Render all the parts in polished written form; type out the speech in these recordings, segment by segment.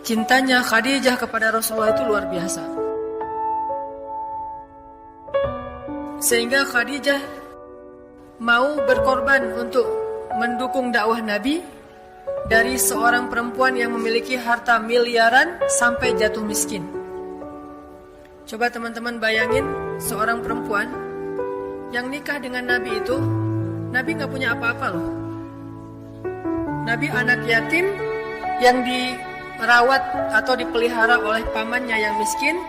cintanya Khadijah kepada Rasulullah itu luar biasa. Sehingga Khadijah mau berkorban untuk mendukung dakwah Nabi dari seorang perempuan yang memiliki harta miliaran sampai jatuh miskin. Coba teman-teman bayangin seorang perempuan yang nikah dengan Nabi itu, Nabi gak punya apa-apa loh. Nabi anak yatim yang dirawat atau dipelihara oleh pamannya yang miskin.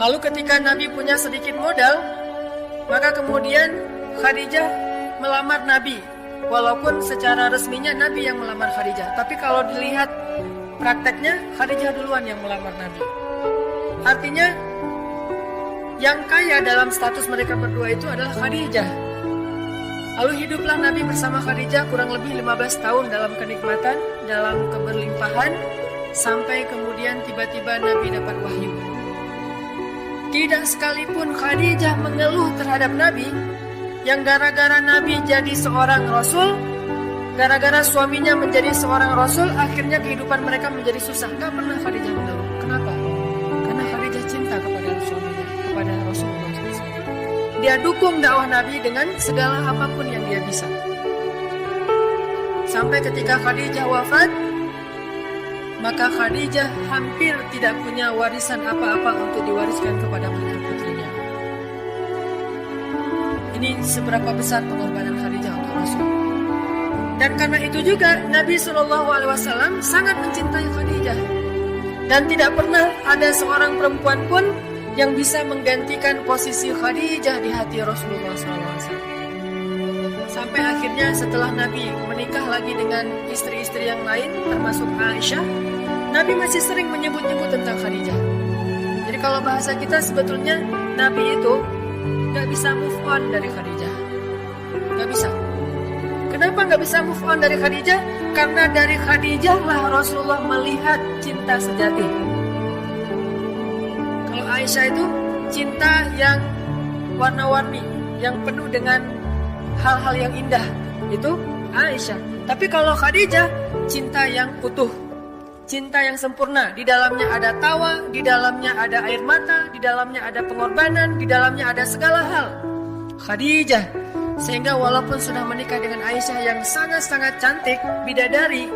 Lalu ketika Nabi punya sedikit modal, maka kemudian Khadijah melamar Nabi. Walaupun secara resminya Nabi yang melamar Khadijah, tapi kalau dilihat prakteknya Khadijah duluan yang melamar Nabi. Artinya yang kaya dalam status mereka berdua itu adalah Khadijah. Lalu hiduplah Nabi bersama Khadijah kurang lebih 15 tahun dalam kenikmatan, dalam keberlimpahan, sampai kemudian tiba-tiba Nabi dapat wahyu. Tidak sekalipun Khadijah mengeluh terhadap Nabi, yang gara-gara Nabi jadi seorang Rasul, gara-gara suaminya menjadi seorang Rasul, akhirnya kehidupan mereka menjadi susah. Gak pernah Khadijah mengeluh. Kenapa? Karena Khadijah cinta kepada suaminya, kepada Rasulullah SAW. Dia dukung dakwah Nabi dengan segala apapun yang dia bisa. Sampai ketika Khadijah wafat, maka Khadijah hampir tidak punya warisan apa-apa untuk diwariskan kepada putri-putrinya. Ini seberapa besar pengorbanan Khadijah untuk Rasul. Dan karena itu juga Nabi SAW sangat mencintai Khadijah. Dan tidak pernah ada seorang perempuan pun yang bisa menggantikan posisi Khadijah di hati Rasulullah SAW. Sampai akhirnya setelah Nabi menikah lagi dengan istri-istri yang lain, termasuk Aisyah, Nabi masih sering menyebut-nyebut tentang Khadijah. Jadi kalau bahasa kita sebetulnya Nabi itu gak bisa move on dari Khadijah. Gak bisa. Kenapa gak bisa move on dari Khadijah? Karena dari Khadijah lah Rasulullah melihat cinta sejati. Kalau Aisyah itu cinta yang warna-warni, yang penuh dengan hal-hal yang indah, itu Aisyah. Tapi kalau Khadijah, cinta yang utuh, cinta yang sempurna. Di dalamnya ada tawa, di dalamnya ada air mata, di dalamnya ada pengorbanan, di dalamnya ada segala hal. Khadijah. Sehingga walaupun sudah menikah dengan Aisyah yang sangat-sangat cantik, bidadari,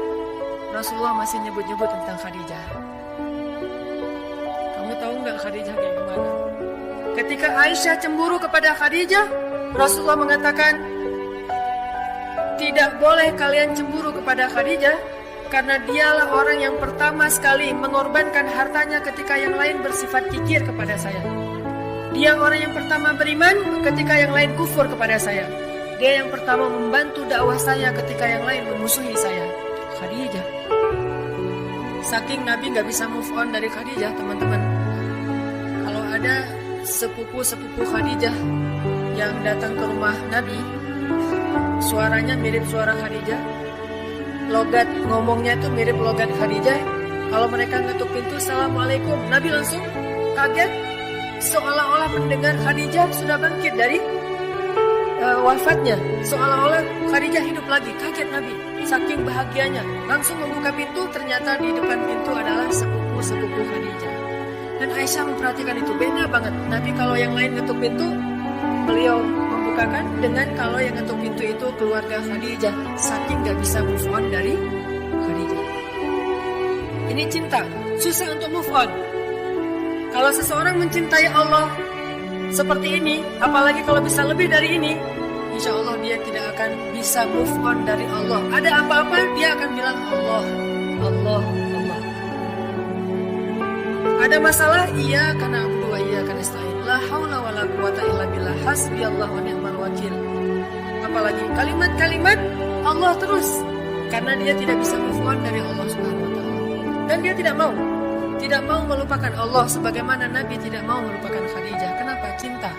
Rasulullah masih nyebut-nyebut tentang Khadijah. Kamu tahu nggak Khadijah kayak gimana? Ketika Aisyah cemburu kepada Khadijah, Rasulullah mengatakan, tidak boleh kalian cemburu kepada Khadijah, karena dialah orang yang pertama sekali mengorbankan hartanya ketika yang lain bersifat kikir kepada saya. Dia orang yang pertama beriman ketika yang lain kufur kepada saya. Dia yang pertama membantu dakwah saya ketika yang lain memusuhi saya. Khadijah. Saking Nabi gak bisa move on dari Khadijah, teman-teman. Kalau ada sepupu-sepupu Khadijah yang datang ke rumah Nabi, suaranya mirip suara Khadijah, logat ngomongnya itu mirip logat Khadijah. Kalau mereka ngetuk pintu, Assalamualaikum, Nabi langsung kaget, seolah-olah mendengar Khadijah sudah bangkit dari wafatnya. Seolah-olah Khadijah hidup lagi. Kaget Nabi, saking bahagianya. Langsung membuka pintu, ternyata di depan pintu adalah sepupu-sepupu Khadijah. Dan Aisyah memperhatikan itu, beda banget. Nabi kalau yang lain ngetuk pintu, beliau membukakan, dengan kalau yang ngetuk pintu itu keluarga Khadijah. Saking gak bisa move on dari Khadijah. Ini cinta, susah untuk move on. Kalau seseorang mencintai Allah seperti ini, apalagi kalau bisa lebih dari ini, insya Allah dia tidak akan bisa move on dari Allah. Ada apa-apa dia akan bilang Allah, Allah, Allah. Ada masalah, iya karena abudu wa iya karena nasta'in. La haula wa la quwata illa billah, hasbiyallahu wa ni'mal wakil. Apalagi kalimat-kalimat Allah terus, karena dia tidak bisa move on dari Allah Subhanahu wa taala. Dan dia tidak mau melupakan Allah sebagaimana Nabi tidak mau melupakan Khadijah. Kenapa? Cinta.